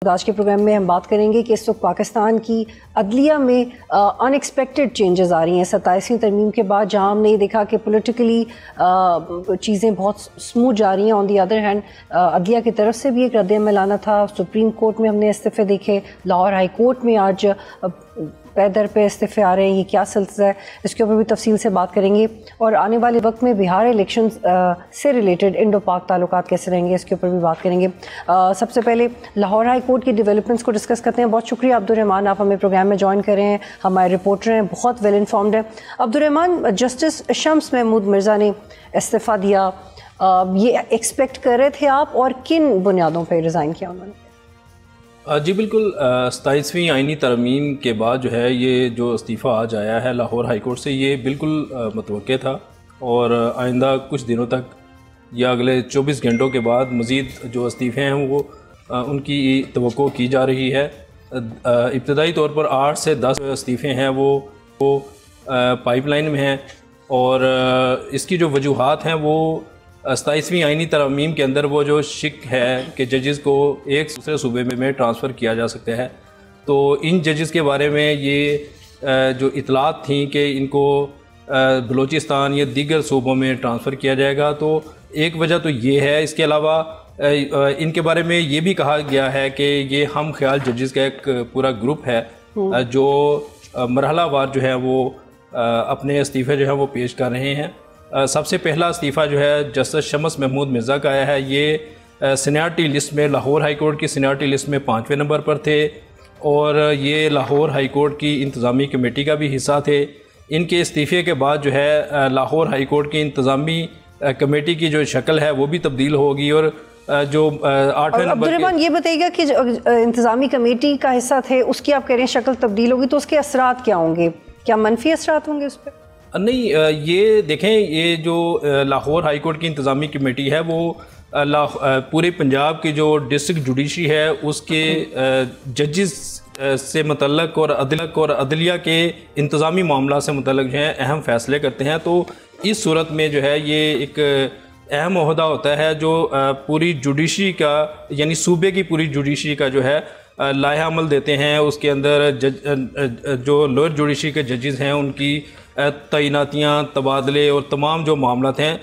आज के प्रोग्राम में हम बात करेंगे कि इस वक्त पाकिस्तान की अदलिया में अनएक्सपेक्टेड चेंजेस आ रही हैं 27वीं तरमीम के बाद, जहां हमने ये देखा कि पॉलिटिकली चीज़ें बहुत स्मूथ जा रही हैं। ऑन दी अदर हैंड अदलिया की तरफ से भी एक रद्द-ए-अमल आना था। सुप्रीम कोर्ट में हमने इस्तीफ़े देखे, लाहौर हाई कोर्ट में आज पैदर पे इस्तीफ़े आ रहे हैं। ये क्या सिलसिला है, इसके ऊपर भी तफसील से बात करेंगे। और आने वाले वक्त में बिहार इलेक्शन से रिलेटेड इंडो पाक ताल्लुकात कैसे रहेंगे, इसके ऊपर भी बात करेंगे। सबसे पहले लाहौर हाई कोर्ट की डेवलपमेंट्स को डिस्कस करते हैं। बहुत शुक्रिया अब्दुर्रहमान, आप हमें प्रोग्राम में ज्वाइन कर रहे हैं। हमारे रिपोर्टर हैं, बहुत वेल इन्फॉर्म्ड हैं। अब्दुर्रहमान, जस्टिस शम्स महमूद मिर्ज़ा ने इस्तीफ़ा दिया, ये एक्सपेक्ट कर रहे थे आप, और किन बुनियादों पर रिज़ाइन किया उन्होंने? जी बिल्कुल, 27वीं आइनी तरमीम के बाद जो है ये जो इस्तीफ़ा आज आया है लाहौर हाई कोर्ट से, ये बिल्कुल मतवक्के था। और आइंदा कुछ दिनों तक या अगले 24 घंटों के बाद मज़ीद जो इस्तीफ़े हैं वो उनकी तवक्को की जा रही है। इब्तदाई तौर पर 8 से 10 इस्तीफ़े हैं वो पाइपलाइन में हैं। और इसकी जो वजूहात हैं वो 27वीं आइनी तरमीम के अंदर वो जो शिक है कि जजेस को एक दूसरे सूबे में ट्रांसफ़र किया जा सकता है, तो इन जजेस के बारे में ये जो इतलात थी कि इनको बलूचिस्तान या दीगर सूबों में ट्रांसफ़र किया जाएगा, तो एक वजह तो ये है। इसके अलावा इनके बारे में ये भी कहा गया है कि ये हम ख्याल जजेस का एक पूरा ग्रुप है जो मरहलावार जो है वो अपने इस्तीफ़े जो है वो पेश कर रहे हैं। सबसे पहला इस्तीफ़ा जो है जस्टिस शम्स महमूद मिर्ज़ा का आया है। ये सीनियरिटी लिस्ट में लाहौर हाई कोर्ट की सीनियरिटी लिस्ट में 5वें नंबर पर थे और ये लाहौर हाई कोर्ट की इंतज़ामी कमेटी का भी हिस्सा थे। इनके इस्तीफ़े के बाद जो है लाहौर हाई कोर्ट की इंतज़ामी कमेटी की जो शक्ल है वो भी तब्दील होगी। और जो 8वें नंबर पर ये बताइएगा कि जो इंतज़ामी कमेटी का हिस्सा थे उसकी आप कह रहे हैं शक्ल तब्दील होगी, तो उसके असरात क्या होंगे? क्या मनफी असरात होंगे उस पर? नहीं, ये देखें, ये जो लाहौर हाई कोर्ट की इंतज़ामी कमेटी है वो पूरे पंजाब की जो डिस्ट्रिक्ट जुडिशरी है उसके जजेस से मुतल्लक और अदलिया के इंतज़ामी मामला से मुतल्लक जो है अहम फ़ैसले करते हैं। तो इस सूरत में जो है ये एक अहम ओहदा होता है जो पूरी जुडिशरी का, यानी सूबे की पूरी जुडिशरी का जो है लाया अमल देते हैं। उसके अंदर जो लोअर जुडिशरी के जजेस हैं उनकी तैनातियाँ, तबादले और तमाम जो मामला हैं,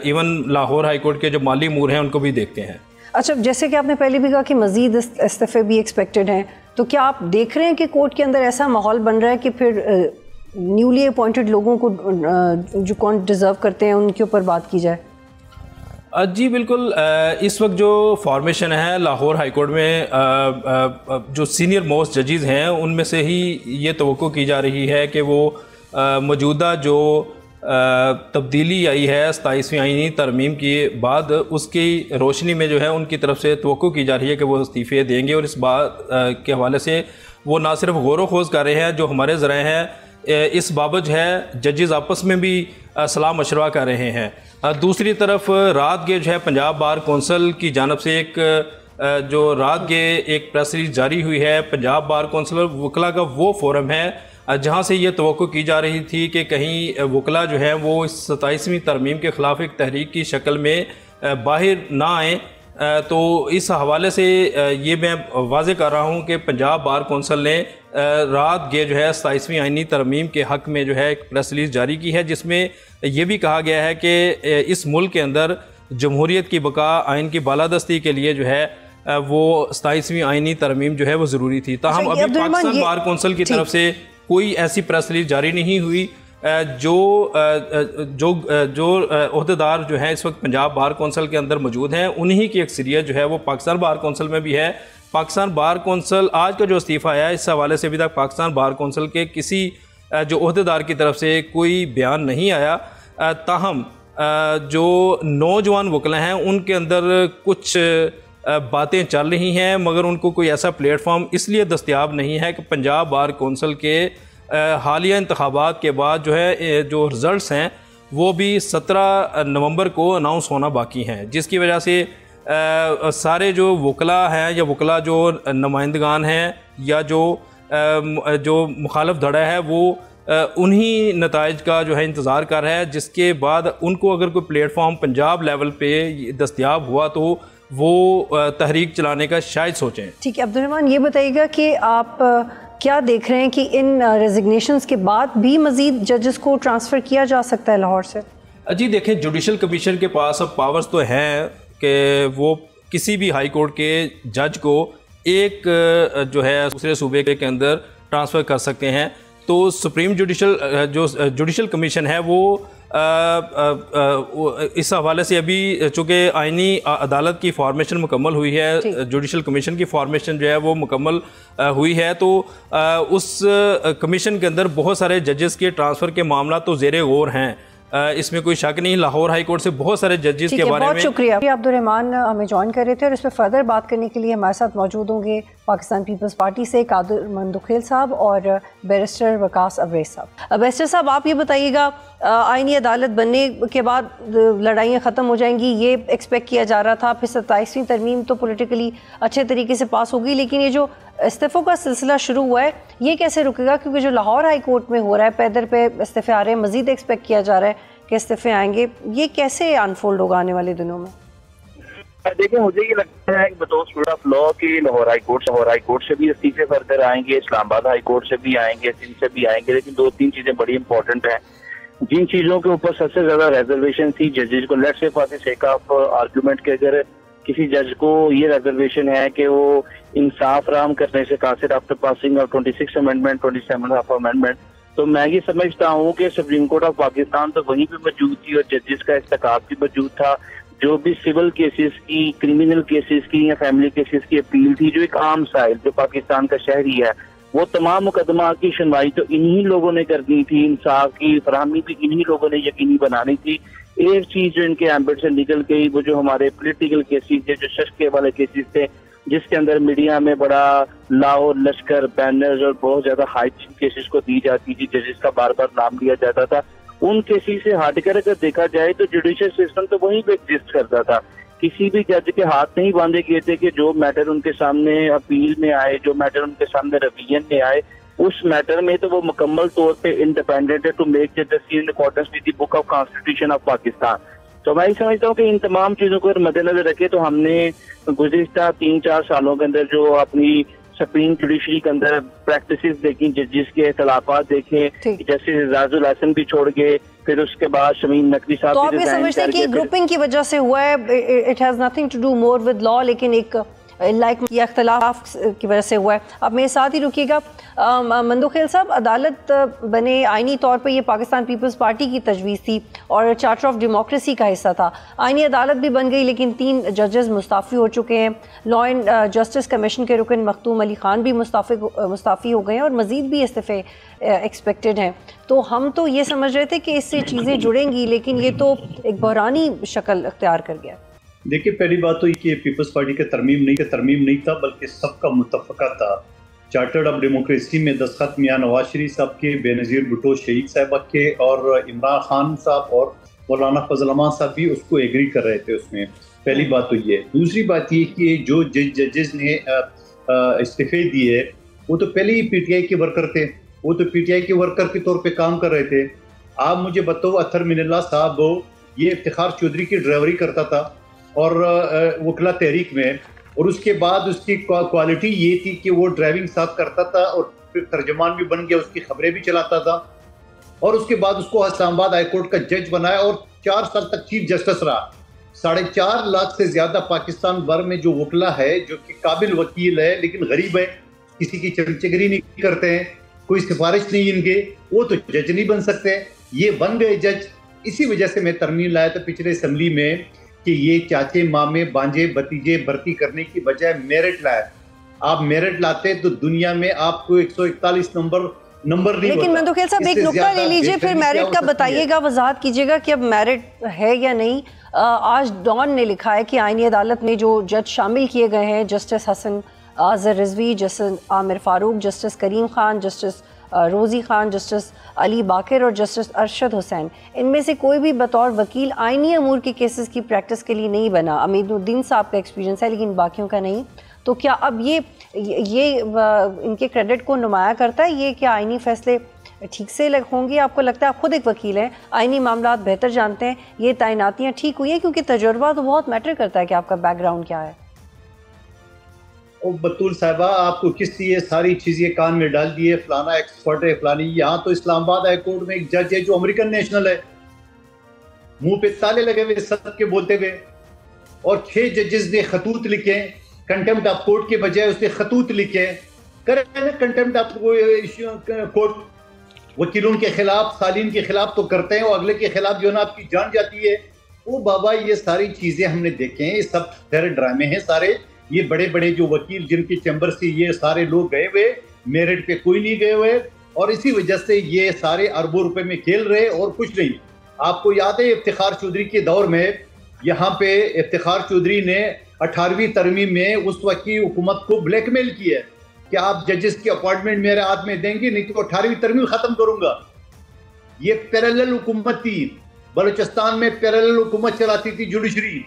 इवन लाहौर हाई कोर्ट के जो माली अमूर हैं उनको भी देखते हैं। अच्छा, जैसे कि आपने पहले भी कहा कि मज़ीद इस्तीफ़े भी एक्सपेक्टेड हैं, तो क्या आप देख रहे हैं कि कोर्ट के अंदर ऐसा माहौल बन रहा है कि फिर न्यूली अपॉइंटेड लोगों को जो कौन डिज़र्व करते हैं उनके ऊपर बात की जाए? जी बिल्कुल, इस वक्त जो फॉर्मेशन है लाहौर हाई कोर्ट में जो सीनियर मोस्ट जजेस हैं उनमें से ही ये तवक्को की जा रही है कि वो मौजूदा जो तब्दीली आई है 27वीं आइनी तरमीम के बाद, उसकी रोशनी में जो है उनकी तरफ से तवक्को की जा रही है कि वो इस्तीफ़े देंगे। और इस बात के हवाले से वो ना सिर्फ गौर व खोज कर रहे हैं, जो हमारे ज़राए हैं इस बाबत जो है जजेस आपस में भी सलाह मशवरा कर रहे हैं। दूसरी तरफ रात के जो है पंजाब बार कौंसल की जानब से जो रात के एक प्रेस रिलीज जारी हुई है। पंजाब बार कौंसल वकला का वो फोरम है जहाँ से ये तवक्को की जा रही थी कि कहीं वकला जो है वो इस 27वीं तरमीम के ख़िलाफ़ एक तहरीक की शक्ल में बाहर ना आए। तो इस हवाले से ये मैं वाज़े कर रहा हूँ कि पंजाब बार कौंसल ने रात के जो है 27वीं आइनी तरमीम के हक़ में जो है एक प्रेस रिलीज़ जारी की है, जिसमें ये भी कहा गया है कि इस मुल्क के अंदर जमहूरियत की बका, आइन की बालादस्ती के लिए जो है वो 27वीं आइनी तरमीम जो है वो ज़रूरी थी। ताहम अभी पाकिस्तान बार कौंसल की तरफ से कोई ऐसी प्रेस रिलीज जारी नहीं हुई। जो ओहदेदार जो है इस वक्त पंजाब बार कौंसल के अंदर मौजूद हैं, उन्हीं की अक्सरियत जो है वो पाकिस्तान बार कौंसल में भी है। पाकिस्तान बार कौंसल आज का जो इस्तीफ़ा आया है, इस हवाले से अभी तक पाकिस्तान बार कौंसल के किसी जो ओहदेदार की तरफ से कोई बयान नहीं आया। ताहम जो नौजवान वकला हैं उनके अंदर कुछ बातें चल रही हैं, मगर उनको कोई ऐसा प्लेटफॉर्म इसलिए दस्तयाब नहीं है कि पंजाब बार कौंसल के हालिया इंतखाबात के बाद जो है जो रिज़ल्ट्स हैं वो भी 17 नवंबर को अनाउंस होना बाकी हैं, जिसकी वजह से सारे जो वकला हैं या वकला जो नुमाइंदगान हैं या जो मुखालफ धड़ा है वो उन्हीं नताइज का जो है इंतज़ार कर रहा है, जिसके बाद उनको अगर कोई प्लेटफॉर्म पंजाब लेवल पे दस्तयाब हुआ तो वो तहरीक चलाने का शायद सोचें। ठीक है अब्दुर्रहमान, ये बताइएगा कि आप क्या देख रहे हैं कि इन रेजिग्नेशंस के बाद भी मज़ीद जजेस को ट्रांसफ़र किया जा सकता है लाहौर से? जी देखें, जुडिशल कमीशन के पास अब पावर्स तो हैं कि वो किसी भी हाई कोर्ट के जज को एक जो है दूसरे सूबे के अंदर ट्रांसफ़र कर सकते हैं। तो सुप्रीम जुडिशल कमीशन है वो इस हवाले से अभी चूँकि आइनी अदालत की फॉर्मेशन मुकम्मल हुई है, जुडिशल कमीशन की फॉर्मेशन जो है वो मुकम्मल हुई है, तो उस कमीशन के अंदर बहुत सारे जजेस के ट्रांसफ़र के मामला तो ज़ेरे गौर हैं, इसमें कोई शक नहीं। लाहौर हाई कोर्ट से बहुत सारे जजेस के बारे में बहुत शुक्रिया। अब्दुर्रहमान हमें ज्वाइन कर रहे थे और इस पर फर्दर बात करने के लिए हमारे साथ मौजूद होंगे पाकिस्तान पीपल्स पार्टी से कादिर मंदुखेल साहब और बैरिस्टर वकास अवैस साहब। बैरिस्टर साहब, आप ये बताइएगा, आइनी अदालत बनने के बाद लड़ाइयाँ ख़त्म हो जाएंगी ये एक्सपेक्ट किया जा रहा था, फिर 27वीं तरमीम तो पॉलिटिकली अच्छे तरीके से पास होगी, लेकिन ये जो इस्तीफ़ों का सिलसिला शुरू हुआ है ये कैसे रुकेगा? क्योंकि जो लाहौर हाई कोर्ट में हो रहा है, पैदर पे इस्तीफ़े आ रहे हैं, मज़ीद एक्सपेक्ट किया जा रहा है कि इस्तीफ़े आएंगे, ये कैसे अनफोल्ड होगा आने वाले दिनों में? देखिए, मुझे ये लगता है कि बतौर स्टूडेंट ऑफ लॉ की लाहौर हाई कोर्ट से भी इस्तीफे फर्दर आएंगे, इस्लामाबाद हाई कोर्ट से भी आएंगे, सिंध से भी आएंगे, लेकिन 2-3 चीजें बड़ी इंपॉर्टेंट हैं जिन चीजों के ऊपर सबसे ज्यादा रेजर्वेशन थी जजेस को। Let's say for the sake of argument के अगर किसी जज को ये रेजर्वेशन है कि वो इंसाफ राम करने से कासिर after passing of 26 amendment 27 amendment, तो मैं ये समझता हूँ कि सुप्रीम कोर्ट ऑफ पाकिस्तान तो वहीं पे मौजूद थी और जजेस का इस्तेकाब भी मौजूद था। जो भी सिविल केसेस की, क्रिमिनल केसेस की या फैमिली केसेस की अपील थी, जो एक आम साइल जो पाकिस्तान का शहरी है, वो तमाम मुकदमा की सुनवाई तो इन्हीं लोगों ने करनी थी, इंसाफ की फराहमी भी इन्हीं लोगों ने यकीनी बनानी थी। एक चीज जो इनके एम्बिट से निकल गई वो जो हमारे पॉलिटिकल केसेस थे, जो शशके वाले केसेस थे, जिसके अंदर मीडिया में बड़ा लाहौर लश्कर बैनर्स और बहुत ज्यादा हाई केसेस को दी जाती थी, जजेस का बार बार नाम लिया जाता था, उन केसेस से हटकर अगर देखा जाए तो जुडिशियल सिस्टम तो वहीं पे एग्जिस्ट करता था। किसी भी जज के हाथ नहीं बांधे गए थे कि जो मैटर उनके सामने अपील में आए, जो मैटर उनके सामने रिवीजन में आए, उस मैटर में तो वो मुकम्मल तौर पे इंडिपेंडेंट है to make justice in accordance with the book of constitution of Pakistan. तो मैं समझता हूँ कि इन तमाम चीजों को मद्देनजर रखे तो हमने गुज़िश्ता 3-4 सालों के अंदर जो अपनी सुप्रीम जुडिशरी के अंदर प्रैक्टिसेस देखी, जजेस के इख्तलाफात देखे, जस्टिस एजाजुल हसन भी छोड़ गए, फिर उसके बाद शमीम नकवी साहब। तो आप ये समझते हैं कि ग्रुपिंग की वजह से हुआ है, it has nothing to do more with law, लेकिन एक लाइक या इख्तलाफ की वजह से हुआ है? आप मेरे साथ ही रुकिएगा। मंदुखेल साहब, अदालत बने आइनी तौर पर ये पाकिस्तान पीपल्स पार्टी की तजवीज़ थी और चार्टर ऑफ डेमोक्रेसी का हिस्सा था। आइनी अदालत भी बन गई, लेकिन 3 जजेस मुस्ताफ़ी हो चुके हैं। लॉ एंड जस्टिस कमीशन के रुकन मखतूम अली खान भी मुस्ताफ़ी हो गए हैं और मज़ीद भी इस्तीफ़े एक्सपेक्टेड हैं। तो हम तो ये समझ रहे थे कि इससे चीज़ें जुड़ेंगी, लेकिन ये तो एक बहरानी शक्ल अख्तियार कर गया। देखिए, पहली बात तो ये कि पीपल्स पार्टी का तरमीम नहीं था, बल्कि सबका मुतफ़क़ा था। चार्टर्ड ऑफ डेमोक्रेसी में दस्तखत मियां नवाज शरीफ साहब के, बेनज़ीर भुट्टो शहीद साहबा के और इमरान खान साहब और मौलाना फजल रहमान साहब भी उसको एग्री कर रहे थे उसमें। पहली बात तो ये। दूसरी बात ये कि जो जजेस ने इस्तीफे दिए वो तो पहले ही पीटीआई के वर्कर थे, वो तो पीटीआई के वर्कर के तौर पे काम कर रहे थे। आप मुझे बताओ, अत्तर मिनल्ला साहब ये इफ्तिखार चौधरी की ड्राइवरी करता था और वकला तहरीक में, और उसके बाद उसकी क्वालिटी ये थी कि वो ड्राइविंग साथ करता था और फिर तर्जमान भी बन गया, उसकी खबरें भी चलाता था, और उसके बाद उसको इस्लामाबाद हाई कोर्ट का जज बनाया और 4 साल तक चीफ जस्टिस रहा। 4.5 लाख से ज्यादा पाकिस्तान भर में जो वकला है, जो कि काबिल वकील है लेकिन गरीब है, किसी की चमचगिरी नहीं करते हैं, कोई सिफारिश नहीं इनके, वो तो जज नहीं बन सकते। ये बन गए जज। इसी वजह से मैं तरमीम लाया था पिछले असम्बली में कि ये चाचे मामे बांजे भतीजे भर्ती करने की बजाय मेरिट लाए। आप मेरिट लाते तो दुनिया में आपको 141 नंबर नहीं। लेकिन मंदुखेल साहब, एक नुक्ता ले लीजिए, फिर मेरिट का बताइएगा, वजाहत कीजिएगा कि अब मेरिट है या नहीं। आज डॉन ने लिखा है कि आईनी अदालत में जो जज शामिल किए गए हैं, justice Hasan Azhar Rizvi, justice Amir Farooq, justice Karim Khan, justice Rozi Khan, justice Ali बाकर और जस्टिस अरशद हुसैन, इनमें से कोई भी बतौर वकील आइनी अमूर के केसेस की प्रैक्टिस के लिए नहीं बना। अमीनुद्दीन साहब का एक्सपीरियंस है लेकिन बाकियों का नहीं। तो क्या अब ये इनके क्रेडिट को नुमाया करता है ये कि आइनी फैसले ठीक से होंगी? आपको लगता है, आप खुद एक वकील हैं, आईनी मामलात बेहतर जानते हैं, ये तैनातियाँ ठीक हुई हैं? क्योंकि तजुर्बा तो बहुत मैटर करता है कि आपका बैकग्राउंड क्या है। बतूल साहिबा, आपको किस लिए सारी चीजें कान में डाल दिए, फलाना एक्सपर्ट है, फलानी। यहाँ तो इस्लामाबाद हाई कोर्ट में एक जज है जो अमेरिकन नेशनल है, मुंह पे ताले लगे हुए सबके बोलते हुए, और 6 जजेस ने खतूत लिखे, कंटेम्प्ट ऑफ कोर्ट के बजाय उसने खतूत लिखे। करें ना कंटेम्प्ट ऑफ कोर्ट, वकीलों के खिलाफ, सालीन के खिलाफ तो करते हैं, और अगले के खिलाफ जो है ना आपकी जान जाती है। वो बाबा, ये सारी चीजें हमने देखे हैं, ये सब सारे ड्रामे हैं सारे। ये बड़े बड़े जो वकील जिनके चैम्बर से ये सारे लोग गए हुए, मेरिट पे कोई नहीं गए हुए, और इसी वजह से ये सारे अरबों रुपए में खेल रहे और कुछ नहीं। आपको याद है इफ्तिखार चौधरी के दौर में, यहाँ पे इफ्तिखार चौधरी ने 18वीं तरमीम में उस वक्त की हुकूमत को ब्लैकमेल किया कि आप जजेस की अपॉइंटमेंट मेरे हाथ में देंगे, नहीं तो 18वीं तरमीम खत्म करूंगा। ये पैरेलल हुकूमत थी, बलूचिस्तान में पैरेलल हुकूमत चलाती थी जुडिशरी।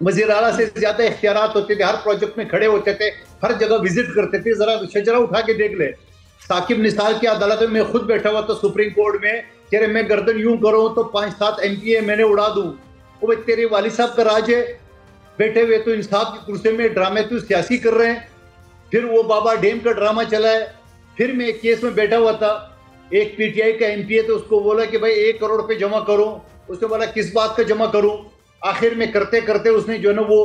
वज़ीर आला से ज्यादा इख्तियारात होते थे, हर प्रोजेक्ट में खड़े होते थे, हर जगह विजिट करते थे। जरा शजरा उठा के देख ले, साकिब निसार की अदालत में मैं खुद बैठा हुआ था सुप्रीम कोर्ट में, कह रहे मैं गर्दन यूं करूं तो 5-7 MPA मैंने उड़ा दूं। वो भाई तेरे वालिद साहब का राज है, बैठे हुए तो इंसाफ की कुर्सी में ड्रामे तो सियासी कर रहे हैं। फिर वो बाबा डेम का ड्रामा चला है। फिर मैं एक केस में बैठा हुआ था, एक PTI का MPA, तो उसको बोला कि भाई 1 करोड़ रुपए जमा करो। उसने बोला किस बात का जमा करूं? आखिर में करते करते उसने जो है ना वो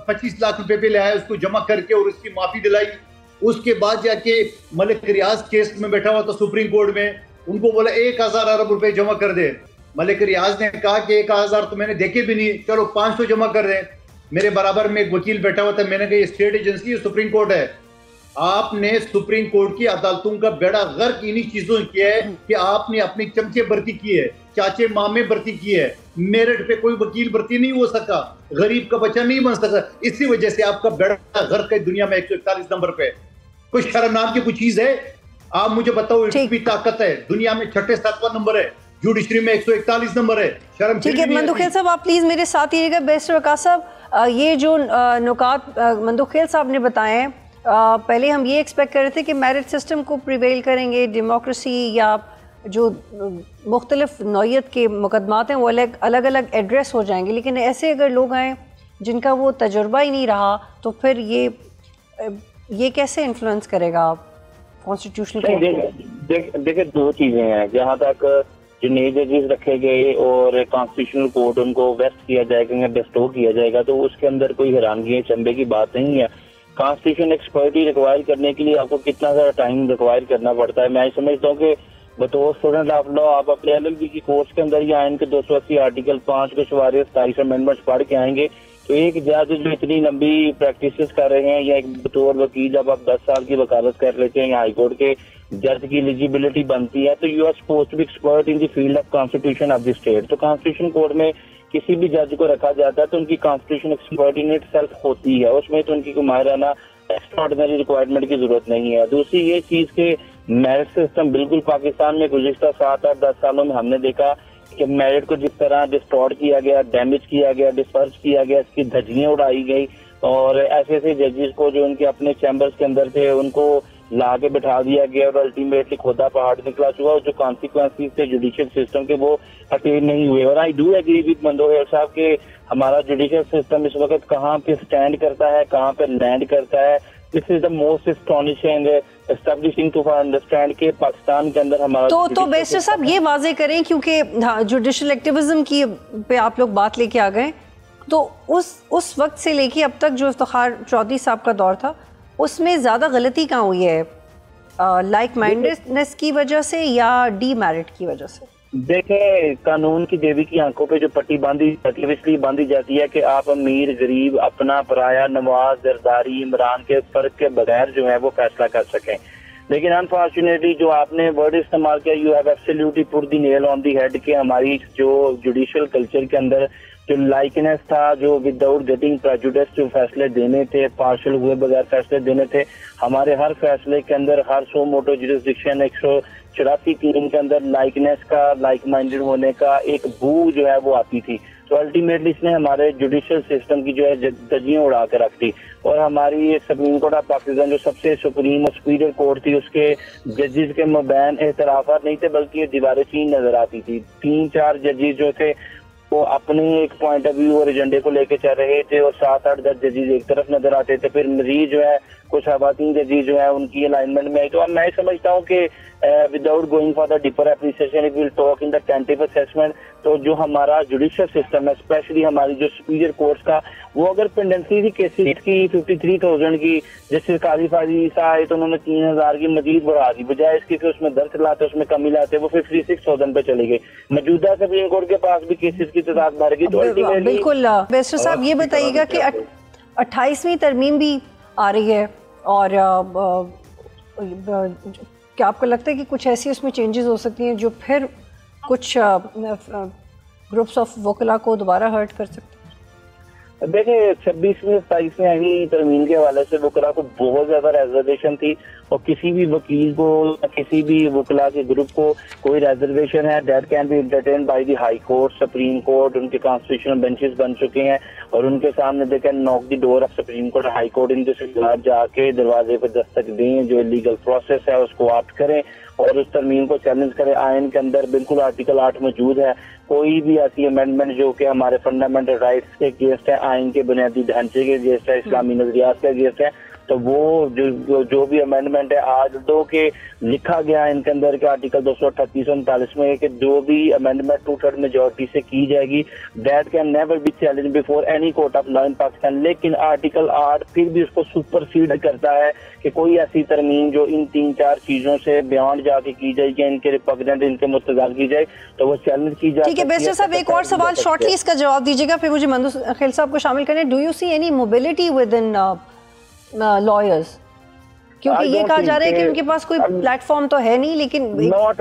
25 लाख रुपए पे ले आया, उसको जमा करके और उसकी माफी दिलाई। उसके बाद जाके मलिक रियाज केस में बैठा हुआ था सुप्रीम कोर्ट में, उनको बोला 1000 अरब रुपए जमा कर दे। मलिक रियाज ने कहा कि 1000 तो मैंने देखे भी नहीं, चलो 500 जमा कर दे। मेरे बराबर में एक वकील बैठा हुआ था, मैंने कहा ये स्टेट एजेंसी है, सुप्रीम कोर्ट है। आपने सुप्रीम कोर्ट की अदालतों का बेड़ा गर्क इन्हीं चीजों किया है कि आपने अपनी चमचे भर्ती की है, चाचे मामे भर्ती की है, मेरिट पे कोई वकील भर्ती नहीं हो सका, गरीब का बच्चा नहीं बन सका। इसी वजह से आपका बेड़ा गर्क है दुनिया में 141 नंबर पे। कुछ शर्म नाम की कुछ चीज है? आप मुझे बताओ, इतनी ताकत है दुनिया में, 6-7वां नंबर है, जुडिशरी में 141 नंबर है। शर्म ठीक है मंदुखेल साहब, आप प्लीज मेरे साथ रहिएगा। बैरिस्टर वकास साहब, ये जो नुकात मंदुखेल साहब ने बताए हैं, पहले हम ये एक्सपेक्ट कर रहे थे कि मेरिट सिस्टम को प्रिवेल करेंगे, डेमोक्रेसी या जो मुख्तलिफ नौयत के मुकदमात हैं वो अलग अलग एड्रेस हो जाएंगे। लेकिन ऐसे अगर लोग आए जिनका वो तजुर्बा ही नहीं रहा, तो फिर ये कैसे इन्फ्लुएंस करेगा कॉन्स्टिट्यूशनल कोर्ट? देखिए 2 चीज़ें हैं। जहाँ तक जो नए जजेस रखे गए और कॉन्स्टिट्यूशनल कोर्ट उनको वेस्ट किया जाएगा, बेस्टो किया जाएगा, तो उसके अंदर कोई हैरानगी चंबे की बात नहीं है। कॉन्स्टिट्यूशन एक्सपर्टी रिक्वायर करने के लिए आपको कितना सारा टाइम रिक्वायर करना पड़ता है। मैं समझता हूँ कि बतौर स्टूडेंट ऑफ लॉ आप अपने LLB की कोर्स के अंदर ही आइन के 280 आर्टिकल 5 के शुमारे 27 अमेंडमेंट्स पढ़ के आएंगे, तो एक जज जो इतनी लंबी प्रैक्टिस कर रहे हैं, या एक बतौर वकील जब आप 10 साल की वकालत कर लेते हैं या हाई कोर्ट के जज की एलिजिबिलिटी बनती है, तो you are supposed to be expert in the field of constitution of the state. तो कॉन्स्टिट्यूशन कोर्ट में किसी भी जज को रखा जाता है तो उनकी constitution expert in it self होती है, उसमें तो उनकी माहिराना एक्स्ट्राऑर्डिनरी रिक्वायरमेंट की जरूरत नहीं है। दूसरी ये चीज के मेरिट सिस्टम बिल्कुल पाकिस्तान में गुज़िश्ता 7-8-10 सालों में हमने देखा कि मेरिट को जिस तरह डिस्टॉर्ट किया गया, डैमेज किया गया, डिस्पर्स किया गया, इसकी धज्जियां उड़ाई गई, और ऐसे ऐसे जजेस को जो उनके अपने चैम्बर्स के अंदर थे उनको ला के बैठा दिया गया और अल्टीमेटली खुदा पहाड़ निकला चुका। जो कॉन्सिक्वेंसेस थे जुडिशियल सिस्टम के वो अटेन नहीं हुए। और I do agree with Mandokhel साहब के हमारा जुडिशियल सिस्टम इस वक्त कहाँ पे स्टैंड करता है, कहाँ पे लैंड करता है। This is the most astonishing establishing to understand के पाकिस्तान के अंदर हमारा तो बैरिस्टर साहब ये वाजे करें, क्योंकि जुडिशियल एक्टिविज्म की पे आप लोग बात लेके आ गए, तो उस वक्त से लेके अब तक जो इफ्तिखार चौधरी साहब का दौर था उसमें ज़्यादा गलती कहाँ हुई है? लाइक माइंडेडनेस की वजह से या डीमेरिट की वजह से? देखें, कानून की देवी की आंखों पे जो पट्टी बांधी जाती है इसलिए बांधी जाती है कि आप अमीर गरीब अपना पराया नवाज जरदारी इमरान के फर्क के बगैर जो है वो फैसला कर सकें। लेकिन अनफॉर्चुनेटली जो आपने वर्ड इस्तेमाल किया, you have absolutely put the nail on the head, कि हमारी जो जुडिशियल कल्चर के अंदर जो लाइकनेस था, जो विदाउट गेटिंग प्रेजुडिस जो फैसले देने थे, पार्शल हुए बगैर फैसले देने थे, हमारे हर फैसले के अंदर हर सो मोटो जुरिस्डिक्शन 184 क्लेम के अंदर लाइकनेस का, लाइक माइंडेड होने का एक बू जो है वो आती थी। तो अल्टीमेटली इसने हमारे जुडिशल सिस्टम की जो है धज्जियां उड़ा कर रख दी। और हमारी सुप्रीम कोर्ट ऑफ पाकिस्तान जो सबसे सुप्रीम और सुपीरियर कोर्ट थी, उसके जजेस के मबैन एतराफात नहीं थे बल्कि दीवारें चीन नजर आती थी। 3-4 जजेस जो थे वो अपने एक पॉइंट ऑफ व्यू और एजेंडे को लेकर चल रहे थे और 7-8-10 जजेस एक तरफ नजर आते थे। फिर मजीद जो है कुछ खवातीन जजेस जो है उनकी अलाइनमेंट में आई। तो अब मैं समझता हूँ कि without going for the deeper appreciation if will talk in the tentative assessment, तो जो हमारा जुडिशियल सिस्टम है, स्पेशली हमारी जो सुपीरियर कोर्ट्स का, वो अगर पेंडेंसी थी केसेस की 53,000 की, जैसे काजी फाजी आए तो उन्होंने 3,000 की मजीद बढ़ा दी, बजाय इसके कि उसमें दर्ज लाते उसमें कमी लाते, वो 56,000 पे चले गए। मौजूदा सुप्रीम कोर्ट के पास भी केसेस की तादाद बढ़ गई। तो बिल्कुल बेस्टर साहब ये बताइएगा कि 28वीं तरमीम भी आ रही है और क्या आपको लगता है कि कुछ ऐसी उसमें चेंजेस हो सकती हैं जो फिर कुछ ग्रुप्स ऑफ वकला को दोबारा हर्ट कर सकते हैं? देखिए 26वीं 27वीं आईनी तरमीम के हवाले से वकला को बहुत ज्यादा रिजर्वेशन थी और किसी भी वकील को किसी भी वकला के ग्रुप को कोई रिजर्वेशन है that can be entertain by the high court, supreme court, उनके कॉन्स्टिट्यूशनल बेंचेस बन चुके हैं और उनके सामने they can knock the door of supreme court, high court in this regard, जाके दरवाजे पर दस्तक दें, जो लीगल प्रोसेस है उसको ऑप्ट करें और उस तरमीम को चैलेंज करें। आइन के अंदर बिल्कुल आर्टिकल 8 मौजूद है, कोई भी ऐसी अमेंडमेंट जो कि हमारे फंडामेंटल राइट्स के अगेंस्ट है, आइन के बुनियादी ढांचे के अगेंस्ट है, इस्लामी नजरियात के अगेंस्ट है, तो वो जो भी अमेंडमेंट है आज दो के लिखा गया है इनके अंदर के आर्टिकल 238 और 39 में कि जो भी अमेंडमेंट 2/3 मेजोरिटी से की जाएगी that can never be challenge before any court of law in Pakistan. लेकिन आर्टिकल 8 फिर भी उसको सुपरसीड करता है कि कोई ऐसी तरमीम जो इन 3-4 चीजों से बियॉन्ड जाके की जाएगी, इनके रिपग्नेंट, इनके मुस्तजाल की जाए, तो वो चैलेंज की जाए। ठीक है बेस्टर साहब, एक और सवाल शॉर्टली इसका जवाब दीजिएगा, फिर मुझे मंदू खिल साहब को शामिल करें। Do you see any mobility with in lawyers? क्योंकि ये कहा जा रहा है कि उनके पास कोई प्लेटफॉर्म तो है नहीं, लेकिन नॉट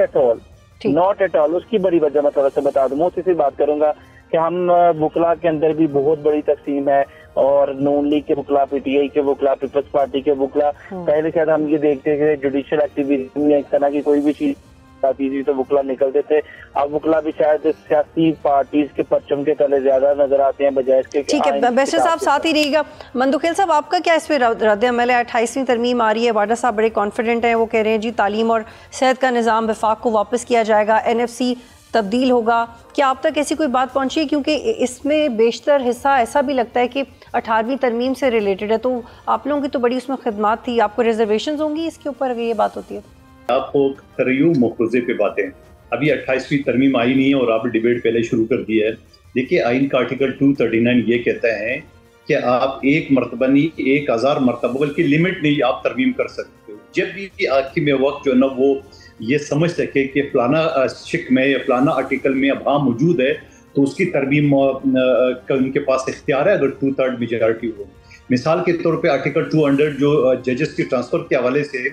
एट ऑल। उसकी बड़ी वजह मैं थोड़ा सा बता दूं, मैं उसी बात करूंगा कि हम वकला के अंदर भी बहुत बड़ी तकसीम है और नून लीग के वकला, पीटीआई के वकला, पीपल्स पार्टी के वकला। पहले शायद हम ये देखते थे जुडिशियल एक्टिविज्म में इस तरह की कोई भी चीज आती थी तो वकला निकलते थे, अब वकला भी शायद सियासी पार्टीज के परचम के तले ज्यादा नजर आते हैं बजाय इसके। ठीक है बेस्टर साहब साथ ही रहिएगा। मंदुखिल साहब आपका क्या इस पर रद्द अमल है? 28वीं तरमीम आ रही है, वाडा साहब बड़े कॉन्फिडेंट हैं, वो कह रहे हैं जी तालीम और सेहत का निज़ाम वफाक को वापस किया जाएगा, NFC तब्दील होगा। क्या आप तक ऐसी कोई बात पहुंची? क्योंकि इसमें बेशतर हिस्सा ऐसा भी लगता है कि 18वीं तरमीम से रिलेटेड है, तो आप लोगों की तो बड़ी उसमें खिदमत थी, आपको रिजर्वेशन होंगी इसके ऊपर अगर ये बात होती है? आपको कर रही हूँ मौखूजे पे बातें। अभी 28वीं तरमीम आई नहीं है और आप डिबेट पहले शुरू कर दिया है। देखिए आइन का आर्टिकल 239 ये कहता है कि आप एक मरतबा नहीं 1000 मरतबा, बल्कि लिमिट नहीं, आप तरमीम कर सकते हो। जब भी आखिर में वक्त जो है ना वो ये समझ सके कि फलाना शिक में या फलाना आर्टिकल में अब हाँ मौजूद है तो उसकी तरमीम का उनके पास इख्तियार है अगर 2/3 मेजॉरिटी हो। मिसाल के तौर पे आर्टिकल 200 जो जजेस की ट्रांसफर के हवाले से,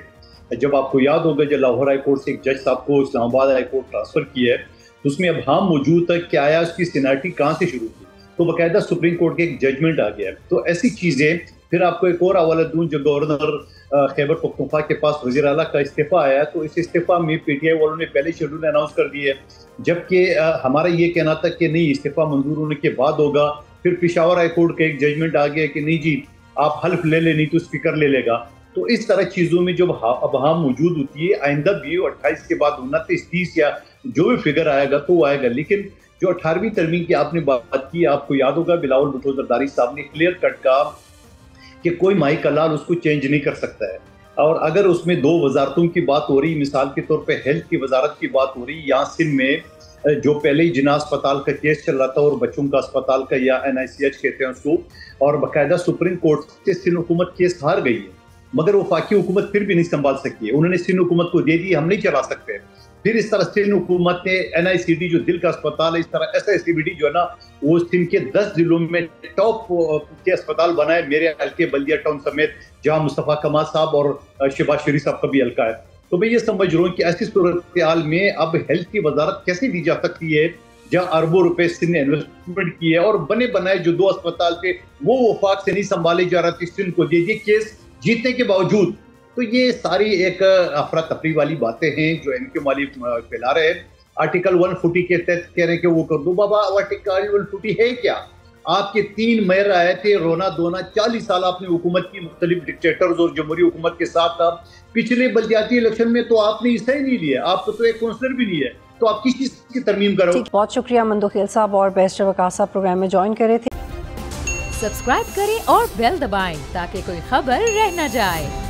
जब आपको याद होगा जब लाहौर हाई कोर्ट से एक जज साहब को इस्लामाबाद हाई कोर्ट ट्रांसफर किया है तो उसमें अब हाँ मौजूद तक क्या आया, उसकी सीनियरिटी कहाँ से शुरू हुई, तो बाकायदा सुप्रीम कोर्ट के एक जजमेंट आ गया है। तो ऐसी चीज़ें, फिर आपको एक और हवाला दूँ, जो गवर्नर खैबर पख्तूनख्वा के पास वज़ीर आला का इस्तीफ़ा आया, तो इस इस्तीफ़ा में PTI वालों ने पहले शेड्यूल अनाउंस कर दिया है, जबकि हमारा ये कहना था कि नहीं इस्तीफ़ा मंजूर होने के बाद होगा। फिर पेशावर हाई कोर्ट का एक जजमेंट आ गया कि नहीं जी आप हल्फ ले ले, नहीं तो स्पीकर ले लेगा। तो इस तरह चीज़ों में जब अब हाँ मौजूद होती है, आइंदा भी 28 के बाद 29, 30 या जो भी फिगर आएगा तो आएगा। लेकिन जो 18वीं तरमीम की आपने बात की, आपको याद होगा बिलावल भुट्टो जरदारी साहब ने क्लियर कट कहा कि कोई माई कलाल उसको चेंज नहीं कर सकता है। और अगर उसमें 2 वजारतों की बात हो रही, मिसाल के तौर पे हेल्थ की वजारत की बात हो रही, यहाँ सिंध में जो पहले ही जिना अस्पताल का केस चल रहा था और बच्चों का अस्पताल का या NICH कहते हैं उसको, और बाकायदा सुप्रीम कोर्ट से सिंध हुकूमत केस हार गई है, मगर वफाकी हुकूमत फिर भी नहीं संभाल सकती है। उन्होंने सिंध हुकूमत को दे दी, हम नहीं चला सकते। फिर इस तरह सिंध हुकूमत ने NICD जो दिल का अस्पताल है, इस तरह SICBD जो है ना वो सिंध के 10 जिलों में टॉप के अस्पताल बनाए, मेरे हल्के बल्दिया टाउन समेत, जहाँ मुस्तफ़ा कमाल साहब और शहबाज शरीफ साहब का भी हल्का है। तो मैं ये समझ रहा हूँ कि ऐसी सूरत हाल में अब हेल्थ की वजारत कैसे दी जा सकती है जहाँ अरबों रुपए सिंध ने इन्वेस्टमेंट की है और बने बनाए जो 2 अस्पताल थे वो वफाक से नहीं संभाले जा रहा था, सिंध को दे दिए केस जीतने के बावजूद। तो ये सारी एक अफरा तफरी वाली बातें हैं जो इनके मालिक फैला रहे हैं। आर्टिकल 140 के तहत कह रहे हैं कि वो कर दो। बाबा आर्टिकल 140 है क्या? आपके 3 मेयर आए थे, रोना धोना, 40 साल आपने हुकूमत की, मुख्तलिफ डिक्टेटर्स और जमहूरी हुकूमत के साथ था। पिछले बल्दियाती इलेक्शन में तो आपने हिस्सा ही नहीं लिया, आपको तो एक काउंसलर भी नहीं है, तो आप किस चीज की तरमीम करो? बहुत शुक्रिया मंदोखेल साहब और बैरिस्टर वकास साहब प्रोग्राम में ज्वाइन करे थे। सब्सक्राइब करें और बेल दबाएं ताकि कोई खबर रह न जाए।